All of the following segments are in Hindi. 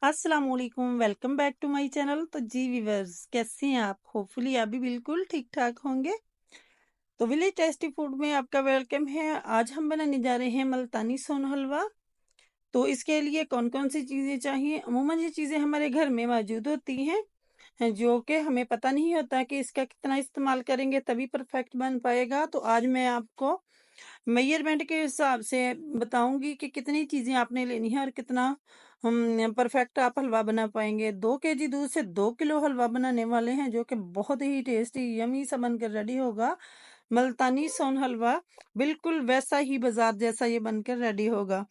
अस्सलाम वालेकुम, welcome back to my channel. तो जी व्यूअर्स, कैसे हैं आप? होपफुली आप भी बिल्कुल ठीक ठाक होंगे। तो विलेज टेस्टी फूड में आपका वेलकम है। आज हम बनाने जा रहे हैं मुल्तानी सोन हलवा। तो इसके लिए कौन कौन सी चीज़ें चाहिए? अमूमन ये चीज़ें हमारे घर में मौजूद होती हैं, जो कि हमें पता नहीं होता कि इसका कितना इस्तेमाल करेंगे तभी परफेक्ट बन पाएगा। तो आज मैं आपको मेजरमेंट के हिसाब से बताऊंगी कि कितनी चीज़ें आपने लेनी है और कितना हम परफेक्ट आप हलवा बना पाएंगे। 2 केजी दूध से 2 किलो हलवा बनाने वाले हैं, जो कि बहुत ही टेस्टी यमी सा बनकर रेडी होगा। मुल्तानी सोन हलवा बिल्कुल वैसा ही बाजार जैसा ये बनकर रेडी होगा।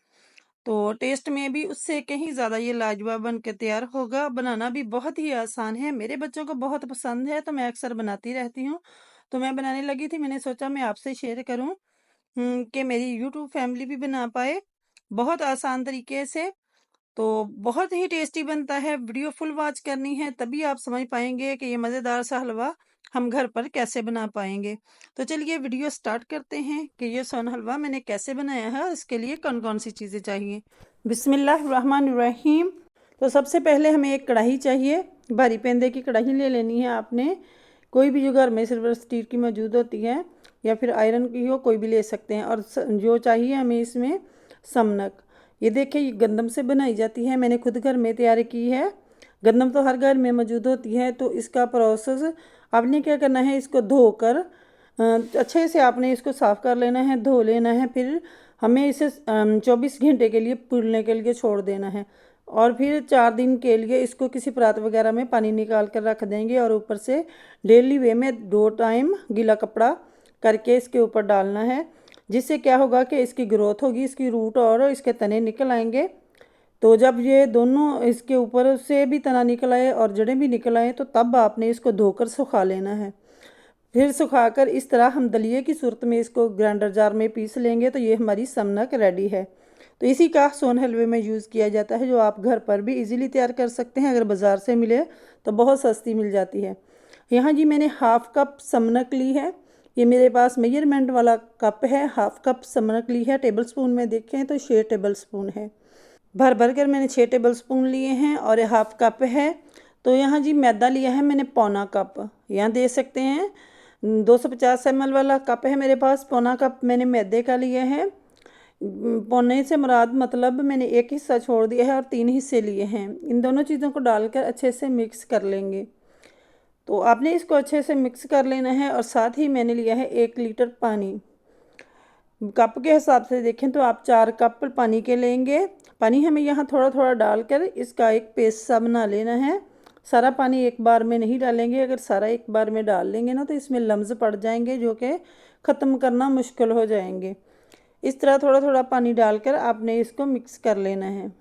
तो टेस्ट में भी उससे कहीं ज़्यादा ये लाजवाब बन के तैयार होगा। बनाना भी बहुत ही आसान है, मेरे बच्चों को बहुत पसंद है तो मैं अक्सर बनाती रहती हूँ। तो मैं बनाने लगी थी, मैंने सोचा मैं आपसे शेयर करूँ कि मेरी यूट्यूब फैमिली भी बना पाए बहुत आसान तरीके से। तो बहुत ही टेस्टी बनता है। वीडियो फुल वॉच करनी है, तभी आप समझ पाएंगे कि ये मज़ेदार सा हलवा हम घर पर कैसे बना पाएंगे। तो चलिए वीडियो स्टार्ट करते हैं कि ये सोन हलवा मैंने कैसे बनाया है और इसके लिए कौन कौन सी चीज़ें चाहिए। बिस्मिल्लाहिर्रहमानिर्रहीम। तो सबसे पहले हमें एक कढ़ाई चाहिए। भारी पेंदे की कढ़ाई ले लेनी है आपने, कोई भी जो घर में सिल्वर स्टील की मौजूद होती है या फिर आयरन की हो, कोई भी ले सकते हैं। और जो चाहिए हमें इसमें समनक। ये देखिए, ये गंदम से बनाई जाती है, मैंने खुद घर में तैयार की है। गंदम तो हर घर में मौजूद होती है। तो इसका प्रोसेस आपने क्या करना है, इसको धोकर अच्छे से आपने इसको साफ़ कर लेना है, धो लेना है। फिर हमें इसे 24 घंटे के लिए फूलने के लिए छोड़ देना है। और फिर 4 दिन के लिए इसको किसी परात वगैरह में पानी निकाल कर रख देंगे। और ऊपर से डेली वे में 2 टाइम गीला कपड़ा करके इसके ऊपर डालना है, जिससे क्या होगा कि इसकी ग्रोथ होगी, इसकी रूट और इसके तने निकल आएंगे। तो जब ये दोनों इसके ऊपर से भी तना निकल आए और जड़ें भी निकल आए, तो तब आपने इसको धोकर सुखा लेना है। फिर सुखाकर इस तरह हम दलिए की सूरत में इसको ग्राइंडर जार में पीस लेंगे। तो ये हमारी समनक रेडी है। तो इसी का सोन हलवे में यूज़ किया जाता है, जो आप घर पर भी इजीली तैयार कर सकते हैं। अगर बाज़ार से मिले तो बहुत सस्ती मिल जाती है। यहाँ जी मैंने हाफ़ कप समनक ली है। ये मेरे पास मेजरमेंट वाला कप है, हाफ़ कप समनक ली है। टेबल स्पून में देखें तो 6 टेबल स्पून है। भर भर कर मैंने 6 टेबल स्पून लिए हैं और ये हाफ़ कप है। तो यहाँ जी मैदा लिया है मैंने पौना कप, यहाँ दे सकते हैं। 250 ml वाला कप है मेरे पास, पौना कप मैंने मैदे का लिया है। पौने से मुराद मतलब मैंने एक हिस्सा छोड़ दिया है और 3 हिस्से लिए हैं। इन दोनों चीज़ों को डालकर अच्छे से मिक्स कर लेंगे। तो आपने इसको अच्छे से मिक्स कर लेना है। और साथ ही मैंने लिया है 1 लीटर पानी। कप के हिसाब से देखें तो आप 4 कप पानी के लेंगे। पानी हमें यहाँ थोड़ा थोड़ा डालकर इसका एक पेस्ट सा बना लेना है। सारा पानी एक बार में नहीं डालेंगे, अगर सारा एक बार में डाल लेंगे ना तो इसमें लम्स पड़ जाएंगे, जो कि ख़त्म करना मुश्किल हो जाएंगे। इस तरह थोड़ा थोड़ा पानी डालकर आपने इसको मिक्स कर लेना है।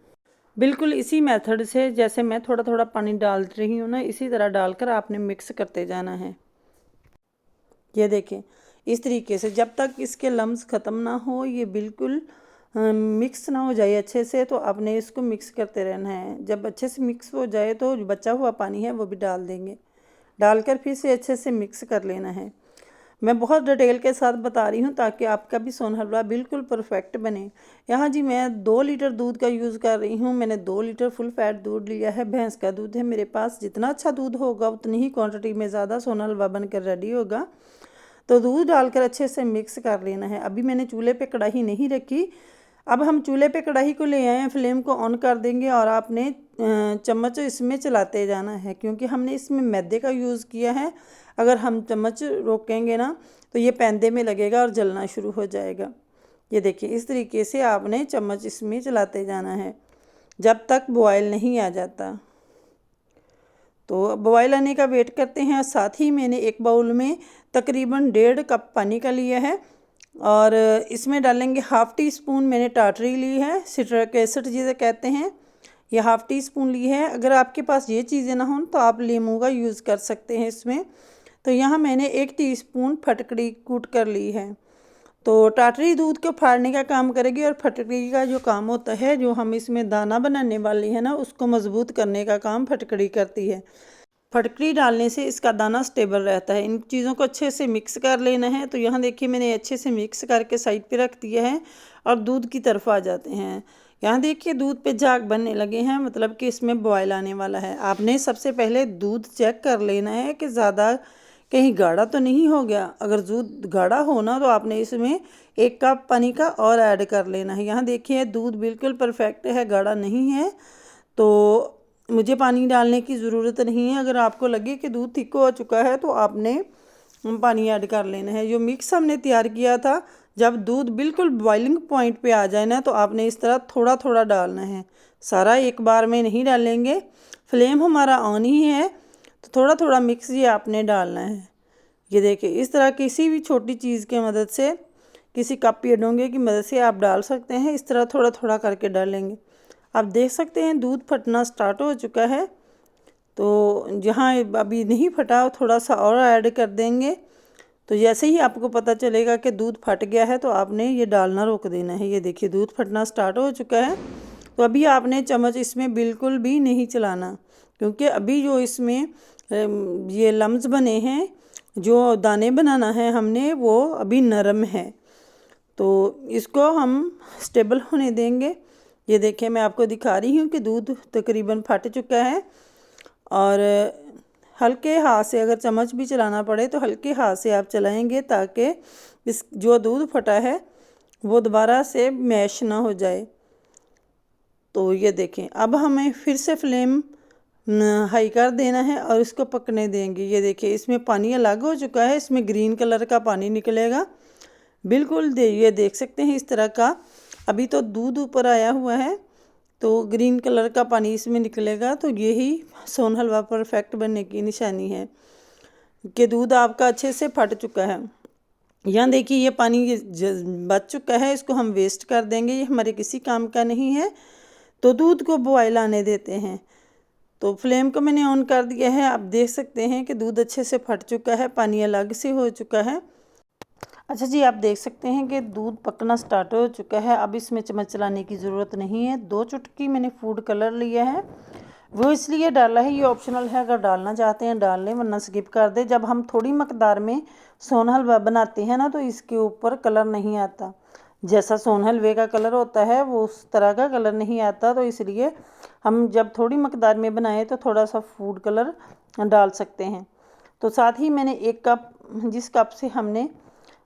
बिल्कुल इसी मेथड से जैसे मैं थोड़ा थोड़ा पानी डाल रही हूँ ना, इसी तरह डालकर आपने मिक्स करते जाना है। ये देखें, इस तरीके से जब तक इसके लम्स ख़त्म ना हो, ये बिल्कुल मिक्स ना हो जाए अच्छे से, तो आपने इसको मिक्स करते रहना है। जब अच्छे से मिक्स हो जाए तो जो बचा हुआ पानी है वो भी डाल देंगे। डालकर फिर से अच्छे से मिक्स कर लेना है। मैं बहुत डिटेल के साथ बता रही हूँ ताकि आपका भी सोन हलवा बिल्कुल परफेक्ट बने। यहाँ जी मैं 2 लीटर दूध का यूज़ कर रही हूँ। मैंने 2 लीटर फुल फैट दूध लिया है, भैंस का दूध है मेरे पास। जितना अच्छा दूध होगा उतनी ही क्वांटिटी में ज़्यादा सोन हलवा बनकर रेडी होगा। तो दूध डालकर अच्छे से मिक्स कर लेना है। अभी मैंने चूल्हे पे कढ़ाई नहीं रखी। अब हम चूल्हे पे कढ़ाई को ले आए हैं, फ्लेम को ऑन कर देंगे और आपने चम्मच इसमें चलाते जाना है, क्योंकि हमने इसमें मैदे का यूज़ किया है। अगर हम चम्मच रोकेंगे ना तो ये पैंदे में लगेगा और जलना शुरू हो जाएगा। ये देखिए, इस तरीके से आपने चम्मच इसमें चलाते जाना है जब तक बॉयल नहीं आ जाता। तो बॉयल आने का वेट करते हैं। साथ ही मैंने एक बाउल में तकरीबन 1.5 कप पानी का लिया है और इसमें डालेंगे हाफ़ टी स्पून मैंने टाटरी ली है, सिट्रिक एसिड जिसे कहते हैं। ये हाफ़ टी स्पून ली है। अगर आपके पास ये चीज़ें ना हों तो आप लीमू का यूज़ कर सकते हैं इसमें। तो यहाँ मैंने 1 टीस्पून फटकड़ी कूट कर ली है। तो टाटरी दूध को फाड़ने का काम करेगी और फटकड़ी का जो काम होता है, जो हम इसमें दाना बनाने वाली है ना, उसको मजबूत करने का काम फटकड़ी करती है। फटकड़ी डालने से इसका दाना स्टेबल रहता है। इन चीज़ों को अच्छे से मिक्स कर लेना है। तो यहाँ देखिए मैंने अच्छे से मिक्स करके साइड पे रख दिया है और दूध की तरफ आ जाते हैं। यहाँ देखिए दूध पे झाग बनने लगे हैं, मतलब कि इसमें बॉयल आने वाला है। आपने सबसे पहले दूध चेक कर लेना है कि ज़्यादा कहीं गाढ़ा तो नहीं हो गया। अगर दूध गाढ़ा हो ना तो आपने इसमें 1 कप पानी का और ऐड कर लेना है। यहाँ देखिए दूध बिल्कुल परफेक्ट है, गाढ़ा नहीं है, तो मुझे पानी डालने की ज़रूरत नहीं है। अगर आपको लगे कि दूध थिक हो चुका है तो आपने पानी ऐड कर लेना है। जो मिक्स हमने तैयार किया था, जब दूध बिल्कुल बॉइलिंग पॉइंट पे आ जाए ना तो आपने इस तरह थोड़ा थोड़ा डालना है, सारा एक बार में नहीं डालेंगे। फ्लेम हमारा ऑन ही है तो थोड़ा थोड़ा मिक्स ये आपने डालना है। ये देखिए इस तरह किसी भी छोटी चीज़ की मदद से, किसी कप या डोंगे की मदद से आप डाल सकते हैं। इस तरह थोड़ा थोड़ा करके डालेंगे। आप देख सकते हैं दूध फटना स्टार्ट हो चुका है, तो जहाँ अभी नहीं फटा थोड़ा सा और ऐड कर देंगे। तो जैसे ही आपको पता चलेगा कि दूध फट गया है तो आपने ये डालना रोक देना है। ये देखिए दूध फटना स्टार्ट हो चुका है, तो अभी आपने चम्मच इसमें बिल्कुल भी नहीं चलाना, क्योंकि अभी जो इसमें ये लम्स बने हैं, जो दाने बनाना है हमने, वो अभी नरम है, तो इसको हम स्टेबल होने देंगे। ये देखिए मैं आपको दिखा रही हूँ कि दूध तकरीबन फट चुका है, और हल्के हाथ से, अगर चम्मच भी चलाना पड़े तो हल्के हाथ से आप चलाएंगे ताकि इस जो दूध फटा है वो दोबारा से मैश ना हो जाए। तो ये देखें अब हमें फिर से फ्लेम हाई कर देना है और इसको पकने देंगे। ये देखिए इसमें पानी अलग हो चुका है, इसमें ग्रीन कलर का पानी निकलेगा बिल्कुल। ये देख सकते हैं इस तरह का। अभी तो दूध ऊपर आया हुआ है तो ग्रीन कलर का पानी इसमें निकलेगा, तो यही सोन हलवा परफेक्ट बनने की निशानी है कि दूध आपका अच्छे से फट चुका है। यहाँ देखिए ये पानी बच चुका है, इसको हम वेस्ट कर देंगे, ये हमारे किसी काम का नहीं है। तो दूध को बॉयल आने देते हैं। तो फ्लेम को मैंने ऑन कर दिया है। आप देख सकते हैं कि दूध अच्छे से फट चुका है, पानी अलग से हो चुका है। अच्छा जी, आप देख सकते हैं कि दूध पकना स्टार्ट हो चुका है। अब इसमें चम्मच चलाने की ज़रूरत नहीं है। 2 चुटकी मैंने फूड कलर लिया है, वो इसलिए डाला है, ये ऑप्शनल है, अगर डालना चाहते हैं डाल लें वरना स्किप कर दें। जब हम थोड़ी मकदार में सोन हलवा बनाते हैं ना तो इसके ऊपर कलर नहीं आता, जैसा सोन हलवे का कलर होता है वो उस तरह का कलर नहीं आता। तो इसलिए हम जब थोड़ी मकदार में बनाएं तो थोड़ा सा फूड कलर डाल सकते हैं। तो साथ ही मैंने 1 कप, जिस कप से हमने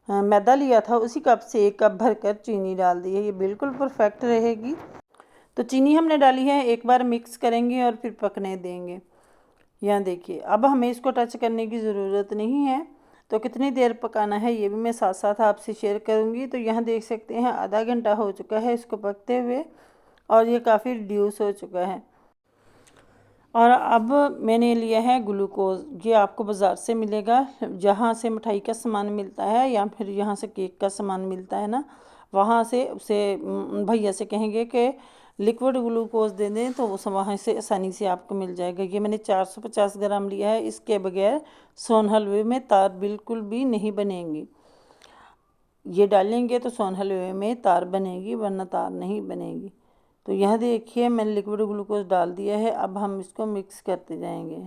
मैदा लिया था उसी कप से 1 कप भरकर चीनी डाल दी है। ये बिल्कुल परफेक्ट रहेगी। तो चीनी हमने डाली है, एक बार मिक्स करेंगे और फिर पकने देंगे। यहाँ देखिए अब हमें इसको टच करने की ज़रूरत नहीं है। तो कितनी देर पकाना है ये भी मैं साथ साथ आपसे शेयर करूँगी। तो यहाँ देख सकते हैं आधा घंटा हो चुका है इसको पकते हुए, और ये काफ़ी रिड्यूस हो चुका है। और अब मैंने लिया है ग्लूकोज़, ये आपको बाज़ार से मिलेगा, जहाँ से मिठाई का सामान मिलता है या फिर यहाँ से केक का सामान मिलता है ना, वहाँ से उसे भैया से कहेंगे कि लिक्विड ग्लूकोज़ दे दें तो वो वहाँ से आसानी से आपको मिल जाएगा। ये मैंने 450 ग्राम लिया है। इसके बगैर सोन हलवे में तार बिल्कुल भी नहीं बनेंगी। ये डालेंगे तो सोन हलवे में तार बनेगी, वरना तार नहीं बनेगी। तो यह देखिए मैंने लिक्विड ग्लूकोज डाल दिया है। अब हम इसको मिक्स करते जाएंगे।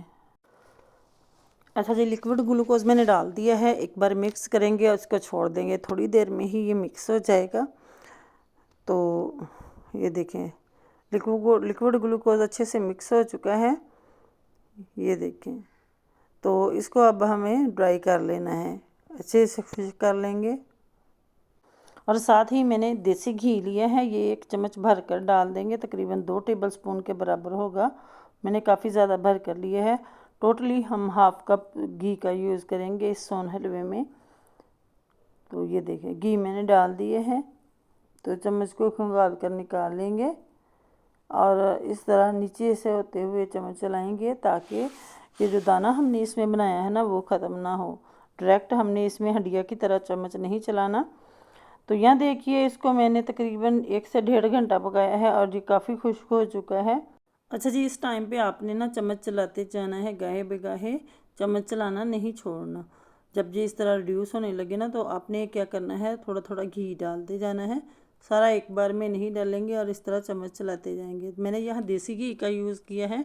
अच्छा जी, लिक्विड ग्लूकोज मैंने डाल दिया है, एक बार मिक्स करेंगे और इसको छोड़ देंगे, थोड़ी देर में ही ये मिक्स हो जाएगा। तो ये देखें लिक्विड ग्लूकोज अच्छे से मिक्स हो चुका है, ये देखें। तो इसको अब हमें ड्राई कर लेना है, अच्छे से खुश कर लेंगे। और साथ ही मैंने देसी घी लिया है, ये 1 चम्मच भर कर डाल देंगे, तकरीबन 2 टेबलस्पून के बराबर होगा। मैंने काफ़ी ज़्यादा भर कर लिया है। टोटली हम हाफ़ कप घी का यूज़ करेंगे इस सोन हलवे में। तो ये देखें घी मैंने डाल दिए हैं। तो चम्मच को खंगाल कर निकाल लेंगे और इस तरह नीचे से होते हुए चम्मच चलाएंगे ताकि ये जो दाना हमने इसमें बनाया है ना वो ख़त्म ना हो। डायरेक्ट हमने इसमें हंडिया की तरह चम्मच नहीं चलाना। तो यहाँ देखिए इसको मैंने तकरीबन 1 से 1.5 घंटा पकाया है और ये काफ़ी खुश्क हो चुका है। अच्छा जी, इस टाइम पे आपने ना चम्मच चलाते जाना है, गाहे बेगाहे चम्मच चलाना नहीं छोड़ना। जब ये इस तरह रिड्यूस होने लगे ना तो आपने क्या करना है, थोड़ा थोड़ा घी डालते जाना है, सारा एक बार में नहीं डालेंगे और इस तरह चम्मच चलाते जाएंगे। मैंने यहाँ देसी घी का यूज़ किया है,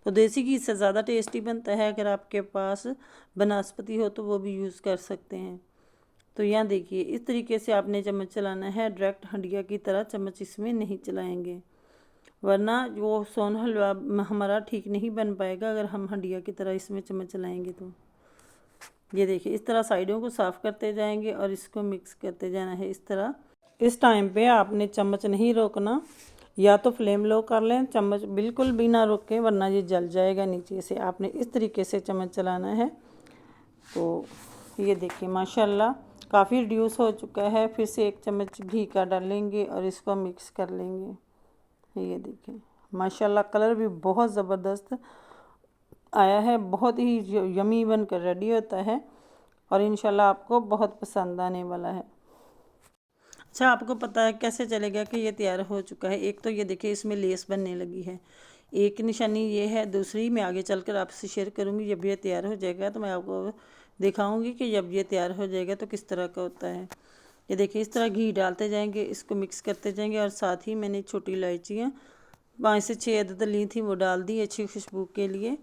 तो देसी घी से ज़्यादा टेस्टी बनता है। अगर आपके पास बनस्पति हो तो वो भी यूज़ कर सकते हैं। तो यहाँ देखिए इस तरीके से आपने चम्मच चलाना है, डायरेक्ट हंडिया की तरह चम्मच इसमें नहीं चलाएंगे, वरना वो सोन हलवा हमारा ठीक नहीं बन पाएगा अगर हम हंडिया की तरह इसमें चम्मच चलाएंगे। तो ये देखिए इस तरह साइडों को साफ़ करते जाएंगे और इसको मिक्स करते जाना है इस तरह। इस टाइम पे आपने चम्मच नहीं रोकना, या तो फ्लेम लो कर लें, चम्मच बिल्कुल भी ना रोकें वरना ये जल जाएगा नीचे से। आपने इस तरीके से चम्मच चलाना है। तो ये देखिए माशाल्लाह काफ़ी रिड्यूस हो चुका है। फिर से 1 चम्मच घी का डालेंगे और इसको मिक्स कर लेंगे। ये देखिए माशाल्लाह कलर भी बहुत ज़बरदस्त आया है, बहुत ही यमी बनकर रेडी होता है और इंशाल्लाह आपको बहुत पसंद आने वाला है। अच्छा, आपको पता है कैसे चलेगा कि ये तैयार हो चुका है? एक तो ये देखिए इसमें लेस बनने लगी है, एक निशानी ये है, दूसरी मैं आगे चलकर आपसे शेयर करूँगी। जब ये तैयार हो जाएगा तो मैं आपको दिखाऊंगी कि जब ये तैयार हो जाएगा तो किस तरह का होता है। ये देखिए इस तरह घी डालते जाएंगे, इसको मिक्स करते जाएंगे और साथ ही मैंने छोटी इलायचियाँ 5 से 6 अदद ली थी, वो डाल दी अच्छी खुशबू के लिए।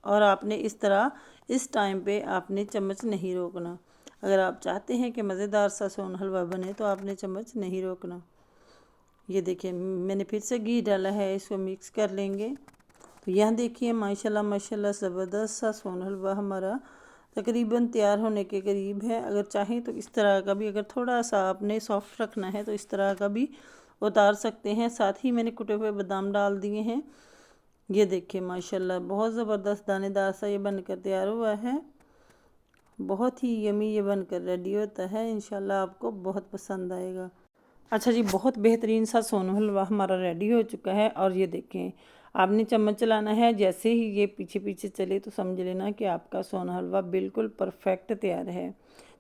और आपने इस तरह इस टाइम पे आपने चम्मच नहीं रोकना। अगर आप चाहते हैं कि मज़ेदार सा सोन हलवा बने तो आपने चम्मच नहीं रोकना। ये देखिए मैंने फिर से घी डाला है, इसको मिक्स कर लेंगे। तो यहाँ देखिए माशाल्लाह माशाल्लाह ज़बरदस्त सा सोन हलवा हमारा तकरीबन तैयार होने के करीब है। अगर चाहें तो इस तरह का भी, अगर थोड़ा सा आपने सॉफ्ट रखना है तो इस तरह का भी उतार सकते हैं। साथ ही मैंने कुटे हुए बादाम डाल दिए हैं। ये देखिए माशाल्लाह बहुत ज़बरदस्त दानेदार सा ये बनकर तैयार हुआ है। बहुत ही यमी ये बनकर रेडी होता है, इंशाल्लाह आपको बहुत पसंद आएगा। अच्छा जी, बहुत बेहतरीन सा सोन हलवा हमारा रेडी हो चुका है। और ये देखें आपने चम्मच चलाना है, जैसे ही ये पीछे पीछे चले तो समझ लेना कि आपका सोन हलवा बिल्कुल परफेक्ट तैयार है।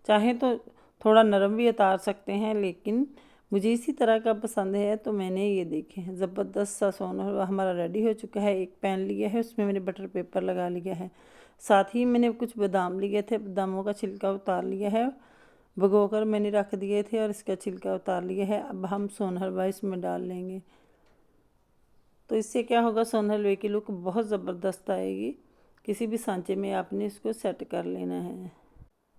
चाहे तो थोड़ा नरम भी उतार सकते हैं, लेकिन मुझे इसी तरह का पसंद है तो मैंने ये देखें ज़बरदस्त सा सोन हलवा हमारा रेडी हो चुका है। एक पैन लिया है, उसमें मैंने बटर पेपर लगा लिया है। साथ ही मैंने कुछ बादाम लिए थे, बादामों का छिलका उतार लिया है, भिगोकर मैंने रख दिए थे और इसका छिलका उतार लिया है। अब हम सोन हलवा इसमें डाल लेंगे। तो इससे क्या होगा, सोन हलवे की लुक बहुत ज़बरदस्त आएगी। किसी भी सांचे में आपने इसको सेट कर लेना है।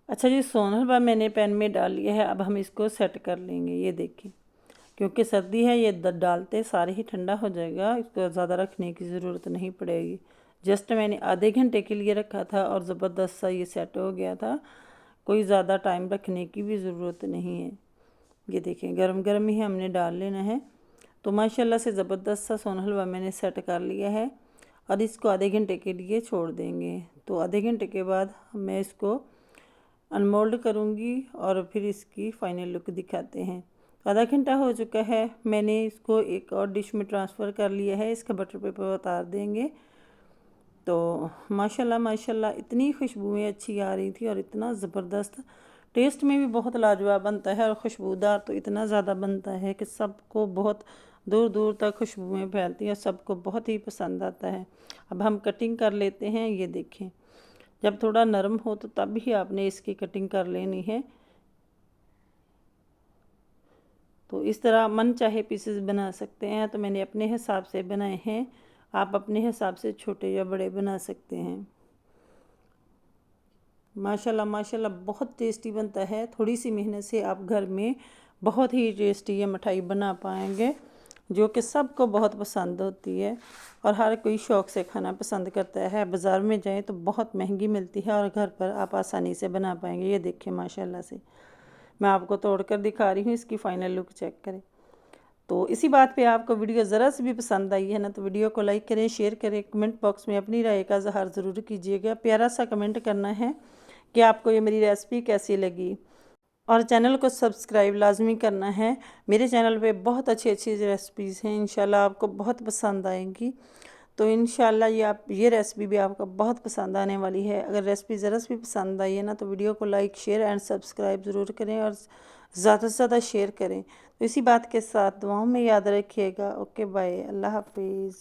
अच्छा जी, सोन हलवा मैंने पैन में डाल लिया है, अब हम इसको सेट कर लेंगे। ये देखिए क्योंकि सर्दी है, ये डालते सारे ही ठंडा हो जाएगा, इसको ज़्यादा रखने की ज़रूरत नहीं पड़ेगी। जस्ट मैंने आधे घंटे के लिए रखा था और ज़बरदस्त सा ये सेट हो गया था। कोई ज़्यादा टाइम रखने की भी ज़रूरत नहीं है। ये देखें गरम गरम ही हमने डाल लेना है। तो माशाल्लाह से ज़बरदस्त सा सोन हलवा मैंने सेट कर लिया है और इसको आधे घंटे के लिए छोड़ देंगे। तो आधे घंटे के बाद मैं इसको अनमोल्ड करूँगी और फिर इसकी फ़ाइनल लुक दिखाते हैं। आधा घंटा हो चुका है, मैंने इसको एक और डिश में ट्रांसफ़र कर लिया है। इसका बटर पेपर उतार देंगे। तो माशाल्लाह माशाल्लाह इतनी खुशबुएँ अच्छी आ रही थी और इतना ज़बरदस्त टेस्ट में भी बहुत लाजवाब बनता है और खुशबूदार तो इतना ज़्यादा बनता है कि सबको बहुत दूर दूर तक खुशबुएँ फैलती हैं, सबको बहुत ही पसंद आता है। अब हम कटिंग कर लेते हैं। ये देखें जब थोड़ा नरम हो तो तब ही आपने इसकी कटिंग कर लेनी है। तो इस तरह मन चाहे पीसेस बना सकते हैं। तो मैंने अपने हिसाब से बनाए हैं, आप अपने हिसाब से छोटे या बड़े बना सकते हैं। माशाल्लाह माशाल्लाह बहुत टेस्टी बनता है। थोड़ी सी मेहनत से आप घर में बहुत ही टेस्टी ये मिठाई बना पाएंगे, जो कि सबको बहुत पसंद होती है और हर कोई शौक़ से खाना पसंद करता है। बाज़ार में जाएं तो बहुत महंगी मिलती है और घर पर आप आसानी से बना पाएंगे। ये देखिए माशाल्लाह से मैं आपको तोड़कर दिखा रही हूँ, इसकी फ़ाइनल लुक चेक करें। तो इसी बात पे आपको वीडियो ज़रा सी भी पसंद आई है ना, तो वीडियो को लाइक करें, शेयर करें, कमेंट बॉक्स में अपनी राय का इज़हार ज़रूर कीजिएगा। प्यारा सा कमेंट करना है कि आपको ये मेरी रेसिपी कैसी लगी और चैनल को सब्सक्राइब लाजमी करना है। मेरे चैनल पे बहुत अच्छी अच्छी रेसिपीज़ हैं, इंशाल्लाह आपको बहुत पसंद आएंगी। तो इंशाल्लाह ये रेसिपी भी आपको बहुत पसंद आने वाली है। अगर रेसिपी ज़रा सी भी पसंद आई है ना, तो वीडियो को लाइक शेयर एंड सब्सक्राइब ज़रूर करें और ज़्यादा से ज़्यादा शेयर करें। तो इसी बात के साथ दुआओं में याद रखिएगा। ओके बाय, अल्लाह हाफिज़।